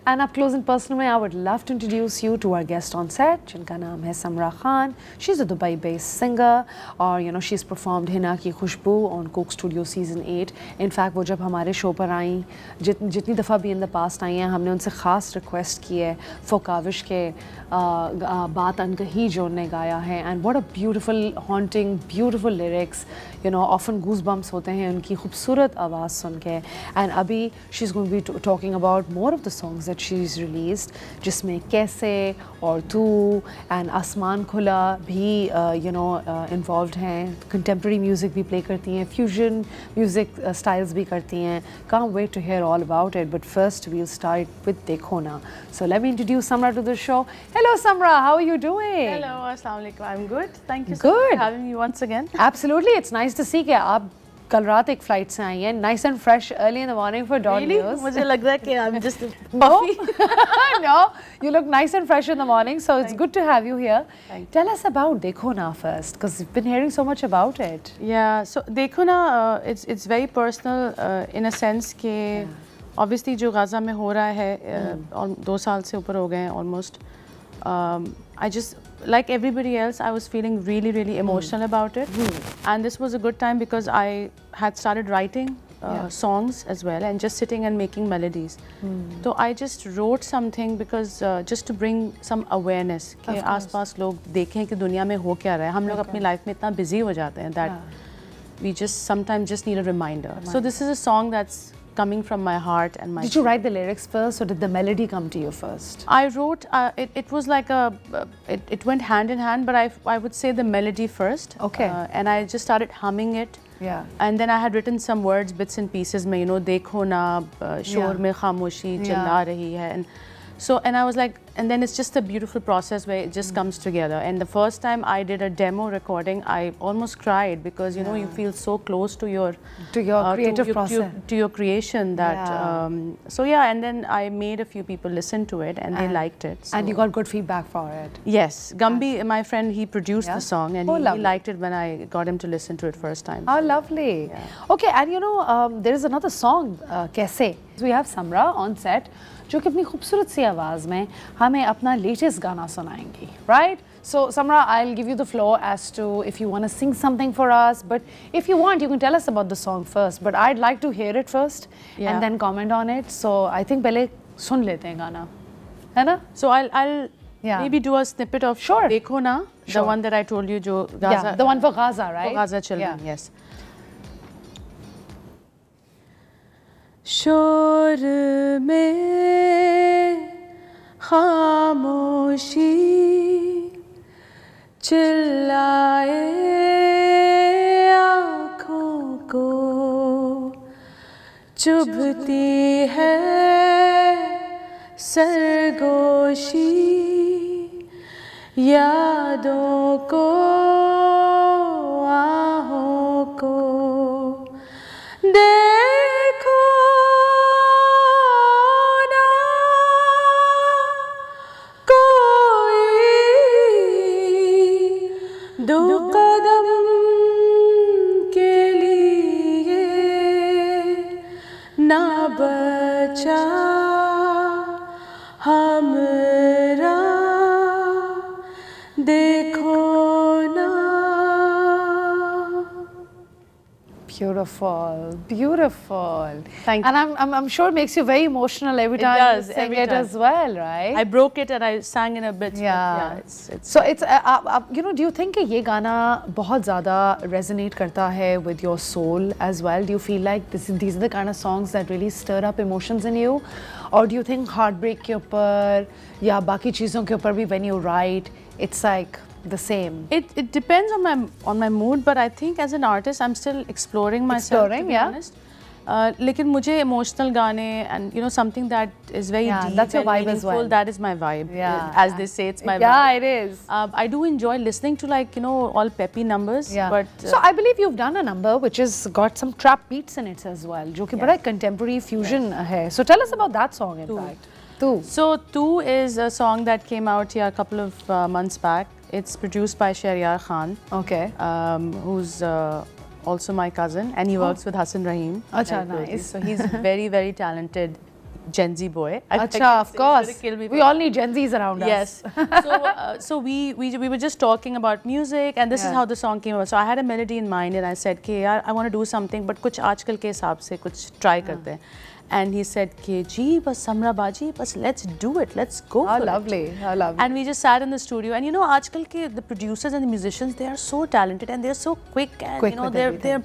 And up close and personal, I would love to introduce you to our guest on set, जिनका नाम है समरा Khan. She's a Dubai-based singer, और she's performed Hina की खुशबू on Coke Studio Season 8. In fact, वो जब हमारे show पर आई, जितनी दफ़ा भी in the past आई हैं, हमने उनसे ख़ास रिक्वेस्ट की है for काविश के बात अनकही जो उन्होंने गाया है. And what a beautiful, haunting, beautiful lyrics. Often goosebumps होते हैं उनकी खूबसूरत आवाज़ सुन के. And अभी she's going to be talking about more of the songs that she's released, जिसमें कैसे और तू and आसमान खुला भी involved हैं. Contemporary music भी play करती हैं, fusion music styles भी करती हैं. Can't wait to hear all about it. But first we'll start with Dekho Na. So let me introduce Samra to the show. Hello Samra, how are you doing? Hello, assalamu alaikum. I'm good. Thank you so much for having me once again. Absolutely, it's nice to see कि आप कल रात एक flight से आई हैं, nice and fresh early in the morning for Dawn News. मुझे लग रहा है कि I'm just no, you look nice and fresh in the morning, so it's good to have you here. Tell us about Dekho Na first, because we've been hearing so much about it. Yeah, so Dekho Na, it's very personal in a sense कि obviously जो Gaza में हो रहा है और 2 साल से ऊपर हो गए हैं almost. I just, like everybody else, I was feeling really emotional about it. And this was a good time because I had started writing songs as well and just sitting and making melodies. So I just wrote something because just to bring some awareness कि आसपास लोग देखें कि दुनिया में हो क्या रहा है. हम लोग अपनी life में इतना busy हो जाते हैं that we just sometimes just need a reminder. So this is a song that's coming from my heart and my. Did you write the lyrics first, or did the melody come to you first? I wrote. It was like a. It went hand in hand, but I would say the melody first. Okay. And I just started humming it. Yeah. And then I had written some words, bits and pieces. में देखो ना शोर में खामोशी चिल्ला रही है. And I was like, and then it's just a beautiful process where it just comes together. And the first time I did a demo recording, I almost cried because you feel so close to your creative process, to your creation that. So yeah, and then I made a few people listen to it, and they liked it. So. And you got good feedback for it. Yes, Gumby, my friend, he produced the song, and he liked it when I got him to listen to it first time. Oh, lovely. Yeah. Okay, and there is another song, Kaise. We have Samra on set, जो कि अपनी खूबसूरत सी आवाज़ में हमें अपना latest गाना सुनाएंगी, right? So Samra, I'll give you the floor as to if you want to sing something for us, but if you want, you can tell us about the song first. But I'd like to hear it first and then comment on it. So I think पहले सुन लेते हैं गाना, है ना? So I'll maybe do a snippet of Dekho Na, the one that I told you, जो Gaza. Yeah, the one for Gaza, right? For Gaza children, yes. शोर में खामोशी चिल्लाए आँखों को चुभती है सरगोशी यादों को आहों को बचा हमरा देखो ना. Beautiful, beautiful. Thank you. And I'm sure it makes you very emotional every time you sing it as well, right? I broke it and I sang in a bit. Yeah. So it's do you think कि ये गाना बहुत ज़्यादा resonate करता है with your soul as well? Do you feel like these are the kind of songs that really stir up emotions in you, or do you think heartbreak के ऊपर या बाकी चीज़ों के ऊपर भी when you write, it's like the same? It depends on my mood, but I think as an artist I'm still exploring myself, to be honest. लेकिन मुझे emotional गाने and something that is very deep that's your and vibe meaningful, as well. that is my vibe. As they say, it's my vibe. Yeah, it is. I do enjoy listening to all peppy numbers. But so I believe you've done a number which has got some trap beats in it as well, जो कि बड़ा contemporary fusion है. So tell us about that song in fact. Tu. So Tu is a song that came out here a couple of months back. It's produced by Shahryar Khan. Okay. Who's also my cousin, and he works with Hassan Rahim. Acha, nice. So he's very talented Gen Z boy. Acha, of course. We all need Gen Zs around us. Yes. So we were just talking about music, and this is how the song came about. So I had a melody in mind, and I said, "Ki yaar, I want to do something, but kuch aajkal ke hisab se kuch try karte hain." And he said, "Ki ji, bas Samra Baji, bas let's do it. Let's go for it." How lovely. And we just sat in the studio, and you know, aajkal ke the producers and the musicians, they are so talented and they are so quick, and you know, they're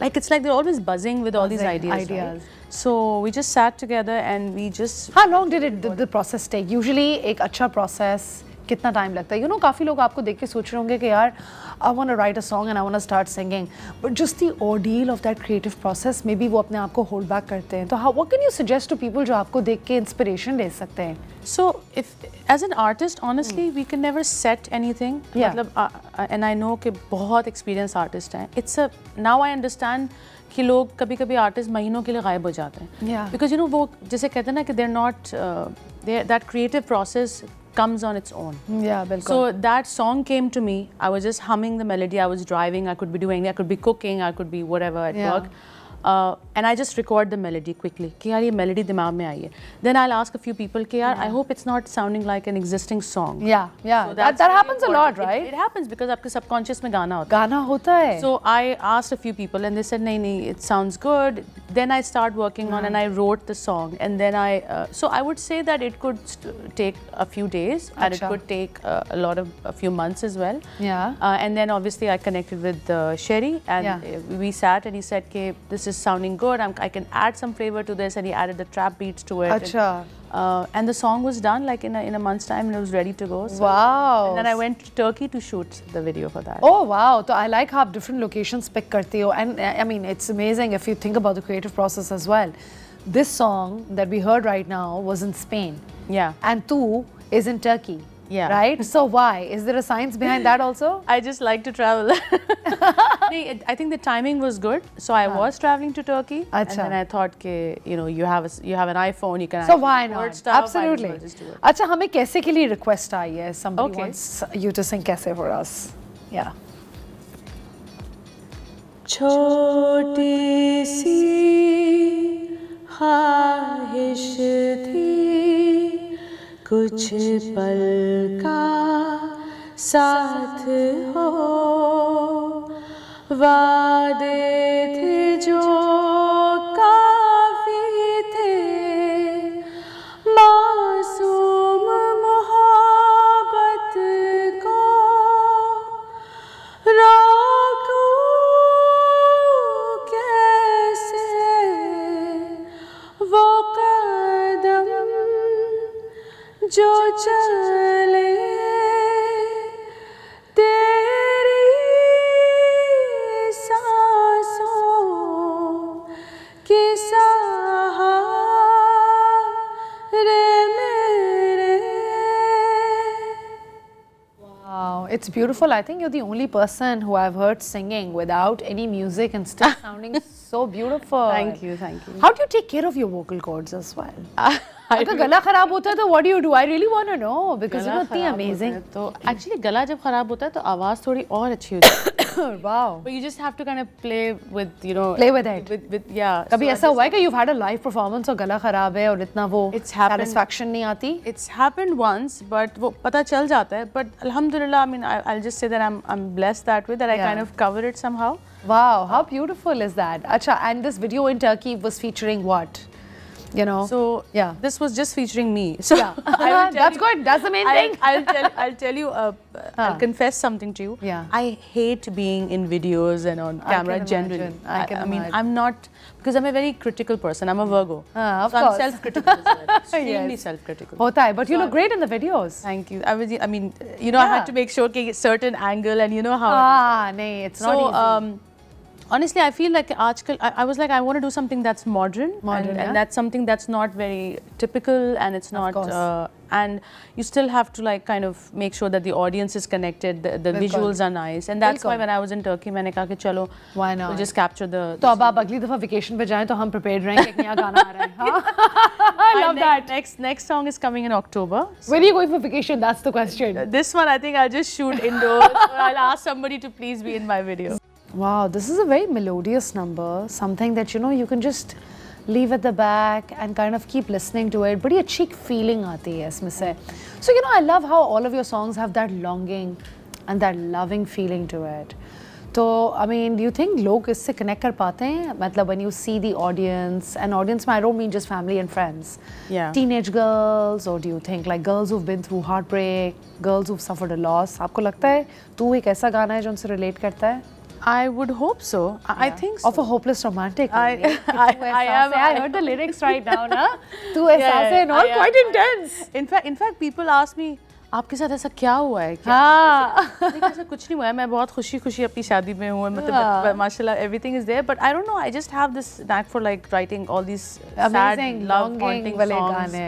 like, it's like they're always buzzing with all these ideas. Right? So we just sat together and we just. How long did the process take? Usually, एक अच्छा process कितना time लगता है? You know, काफी लोग आपको देख के सोच रहे होंगे कि यार, I want to write a song and I want to start singing, but just the ordeal of that creative process, maybe वो अपने आप को hold back करते हैं. तो what can you suggest to people जो आपको देख के inspiration ले सकते हैं? So, if as an artist, honestly, we can never set anything. Yeah. And I know कि बहुत experienced artist हैं. Now I understand कि लोग कभी-कभी artists महीनों के लिए गायब हो जाते हैं. Yeah. Because you know वो जैसे कहते हैं ना कि they're not that creative process comes on its own. Yeah, bilkul. So that song came to me. I was just humming the melody. I was driving. I could be doing. I could be cooking. I could be whatever at work. And I just record the melody quickly. कि यार ये melody दिमाग में आई है. Then I'll ask a few people कि यार I hope it's not sounding like an existing song. Yeah. So that happens a lot, right? It happens because आपके subconscious में गाना होता है. गाना होता है. So I asked a few people and they said नहीं, it sounds good. Then I start working on and I wrote the song, and then so I would say that it could take a few days and it could take a few months as well. Yeah. And then obviously I connected with Sherry, and we sat and he said, "Okay, this is sounding good. I can add some flavor to this," and he added the trap beats to it. Acha. And the song was done like in a month's time, and it was ready to go. So, wow. And then I went to Turkey to shoot the video for that. Oh wow! So I like how different locations pick करते हो, and I mean it's amazing if you think about the creative process as well. This song that we heard right now was in Spain. Yeah. And Tu is in Turkey. Yeah. Right? So why? Is there a science behind that also? I just like to travel. I think the timing was good. So I was traveling to Turkey. And then I thought, you know, you have an iPhone, you can. So why not? Stuff, absolutely. Just do it. Acha, हमें कैसे के लिए request आई है? Somebody wants you to sing कैसे for us. Yeah. छोटी सी ख्वाहिश थी कुछ पल का साथ हो वादे थे जो काफी थे मासूम मोहब्बत को रोकूं कैसे वो कदम जो चले तेरी सांसों के सहारे मेरे. Wow, it's beautiful. I think you're the only person who I've heard singing without any music and still sounding so beautiful. Thank you, thank you. How do you take care of your vocal cords as well? अगर गला खराब होता है तो what do you do? I really want to know because you're इतनी amazing. तो actually गला जब खराब होता है तो आवाज़ थोड़ी और अच्छी होती है. Wow. But you just have to kind of play with, you know. Play with it. With yeah. कभी ऐसा हुआ है कि you've had a live performance और गला खराब है और इतना वो satisfaction नहीं आती? It's happened once, but वो पता चल जाता है. But alhamdulillah, I mean, I'll just say that I'm blessed that way that I kind of cover it somehow. Wow, how beautiful is that? Acha, and this video in Turkey was featuring what? You know. So yeah, this was just featuring me. So that's good. That's the main thing. I'll tell you. I'll confess something to you. Yeah. I hate being in videos and on camera generally. I mean, I'm not, because I'm a very critical person. I'm a Virgo. Of so course. I'm self-critical as well. Extremely self-critical. Hota hai, but you look great in the videos. Thank you. I mean, you know, I had to make sure कि certain angle and you know how. Nahin, it's not easy. Honestly, I feel like I was like, I want to do something that's modern and that's something that's not very typical, and it's not, and you still have to like kind of make sure that the audience is connected, the visuals are nice, and that's why when I was in Turkey, मैंने कहा कि चलो, why not? We'll just capture the. तो अब आप अगली दफा vacation पे जाएं तो हम prepared रहेंगे कि नया गाना आ रहा है. I love that. Next song is coming in October. So where are you going for vacation? That's the question. This one, I think I'll just shoot indoors, or I'll ask somebody to please be in my video. Wow, this is a very melodious number, something that, you know, you can just leave at the back and kind of keep listening to it. बड़ी अच्छी feeling आती है इसमें से. So you know, I love how all of your songs have that longing and that loving feeling to it. So I mean, do you think लोग इससे connect कर पाते हैं? मतलब when you see the audience, and audience I don't mean just family and friends. Yeah. Teenage girls, or do you think like girls who've been through heartbreak, girls who've suffered a loss? आपको लगता है तू एक ऐसा गाना है जो उनसे relate करता है? I would hope so. I think so. Of a hopeless romantic. I am. I heard the lyrics right now, na? Tu ehsaas hai and all quite intense. In fact, people ask me, आपके साथ ऐसा क्या हुआ है? हाँ. लेकिन ऐसा कुछ नहीं हुआ है. मैं बहुत खुशी अपनी शादी में हूँ. मतलब माशाल्लाह everything is there. But I don't know. I just have this knack for like writing all these sad, love, haunting songs.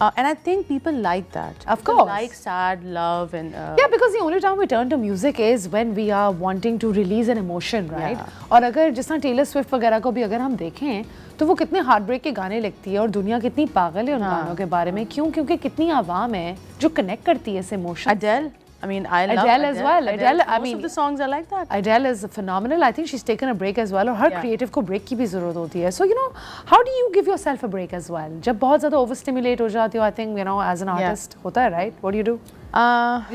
And I think people like that. Of course. They like sad love and. Yeah, because the only time we turn to music is when we are wanting to release an emotion, right? Yeah. और अगर जिस तरह Taylor Swift वगैरह को भी अगर हम देखें तो वो कितने हार्ट ब्रेक के गाने लिखती है और दुनिया कितनी पागल है उन गानों के बारे में. क्यों? क्योंकि कितनी आवाम है जो कनेक्ट करती है इस emotion. Adele. I mean, I love Adele as well. Adele, I most mean, of the songs are like that. Adele is phenomenal. I think she's taken a break as well. और हर creative को break की भी ज़रूरत होती है. So you know, how do you give yourself a break as well? जब बहुत ज़्यादा overstimulate हो जाती हो, I think you know, as an artist होता है, right? What do you do?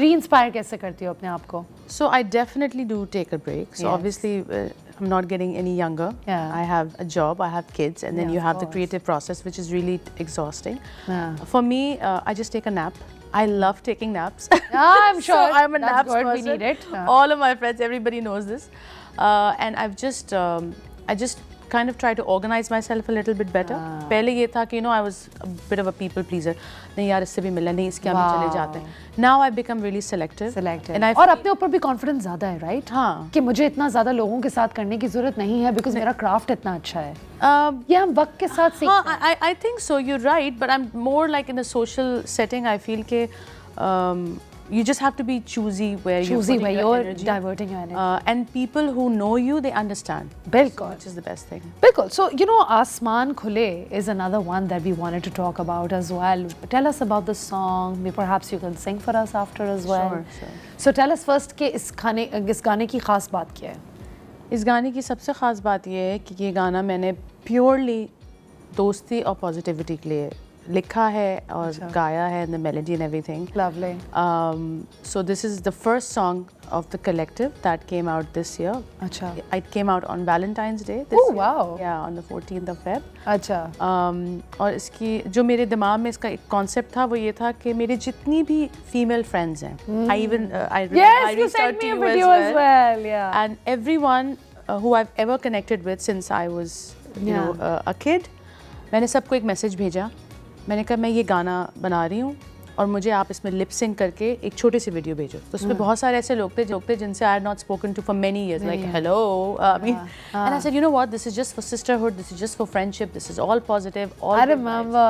Re-inspire कैसे करती हो अपने आप को? So I definitely do take a break. So obviously, I'm not getting any younger. Yeah. I have a job, I have kids, and then you have the creative process, which is really exhausting. For me, I just take a nap. I love taking naps. I'm sure. So I'm a nap person. We need it. All of my friends, everybody knows this. And I just kind of try to organize myself a little bit better. पहले ये था कि you know I was a bit of a people pleaser. नहीं यार इससे भी मिलना नहीं इसके हम चले जाते हैं. Now I become really selective. And और अपने ऊपर भी confidence ज़्यादा है, right? हाँ. कि मुझे इतना ज़्यादा लोगों के साथ करने की ज़रूरत नहीं है because मेरा craft इतना अच्छा है. ये हम वक्त के साथ सीखते हैं. I think so. You're right, but I'm more like in a social setting. I feel कि you just have to be choosy where you're diverting your energy. And people who know you, they understand. Bilkul. Which is the best thing. Bilkul. So, you know, Aasmaan Khule is another one that we wanted to talk about as well. Tell us about the song. Maybe perhaps you can sing for us after as well. Sure. So, tell us first कि इस गाने की खास बात क्या है? इस गाने की सबसे खास बात ये है कि ये गाना मैंने purely दोस्ती और positivity के लिए लिखा है और गाया है and the melody and everything. Lovely. So this is the first song of the collective that came out this year. अच्छा. It came out on Valentine's Day this year. Wow. Yeah, on the 14th of Feb. अच्छा. और इसकी जो मेरे दिमाग में इसका एक concept था वो ये था कि मेरे जितनी भी female friends हैं. I reached out to you as well. Yeah. And everyone who I've ever connected with since I was you know a kid, मैंने सबको एक message भेजा. मैंने कहा मैं ये गाना बना रही हूँ और मुझे आप इसमें लिप सिंग करके एक छोटी सी वीडियो भेजो. तो उसमें बहुत सारे ऐसे लोग थे जिनसे I had not spoken to for many years. Like hello, I mean, and I said, you know what, this is just for sisterhood, this is just for friendship, this is all positive, all. I remember.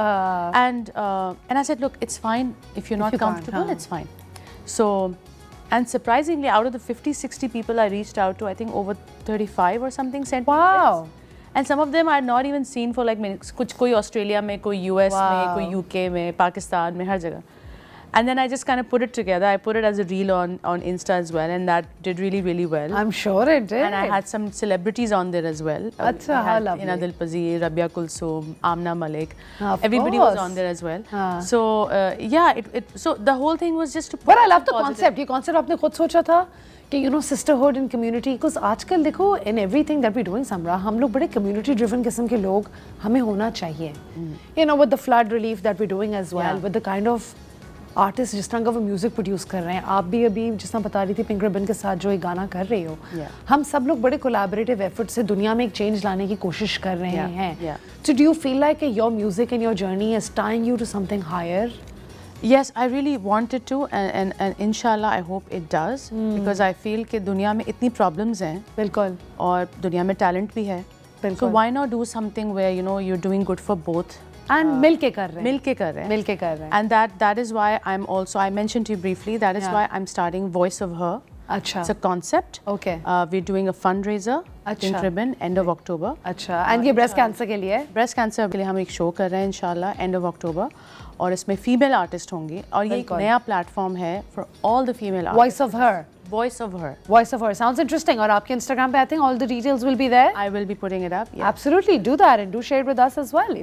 And I said, look, it's fine if you're not comfortable, it's fine. So, and surprisingly, out of the 50-60 people I reached out to, I think over 35 or something sent me Wow. And some of them I had not even seen for like कुछ कोई Australia में, कोई US में, कोई UK में, Pakistan में, हर जगह. And then I just kind of put it together. I put it as a reel on Insta as well, and that did really well. I'm sure it did. And I had some celebrities on there as well. Achha, how lovely. Ina Dilpazir, Rabia Kulsum, Amna Malik. Everybody was on there as well. So yeah, so the whole thing was just to. But I love the concept. ये concept आपने खुद सोचा था कि you know sisterhood and community. Because आजकल देखो in everything that we're doing, Samra, हम लोग बड़े community driven किस्म के लोग हमें होना चाहिए. You know, with the flood relief that we're doing as well, with the kind of artist जिस तरह का वो म्यूजिक प्रोड्यूस कर रहे हैं, आप भी अभी जिस तरह बता रही थी पिंक रिबन के साथ जो एक गाना कर रही हो, हम सब लोग बड़े कोलैबोरेटिव एफर्ट से दुनिया में एक चेंज लाने की कोशिश कर रहे हैं. So do you feel like your music and your journey is tying you to something higher? Yes, I really wanted to, and inshallah I hope it does, because I feel कि दुनिया में इतनी problems हैं. बिल्कुल. और दुनिया में talent भी है. So why not do something where you know you're doing good for both? And मिलके कर रहे हैं. मिलके कर रहे हैं. And that is why I'm also, I mentioned to you briefly, that is why I'm starting Voice of Her. अच्छा. It's a concept. Okay. We're doing a fundraiser. Pink Ribbon, end of October. अच्छा. And ये breast cancer के लिए? Breast cancer के लिए हम एक show कर रहे हैं इंशाल्लाह end of October. और इसमें female artist होंगी और ये एक नया platform है for all the female artists. Voice of Her. Voice of her. Voice of her. Sounds interesting. और आपके Instagram पे I think all the details will be there. I will be putting it up. Yeah. Absolutely, do that and do share it with us as well.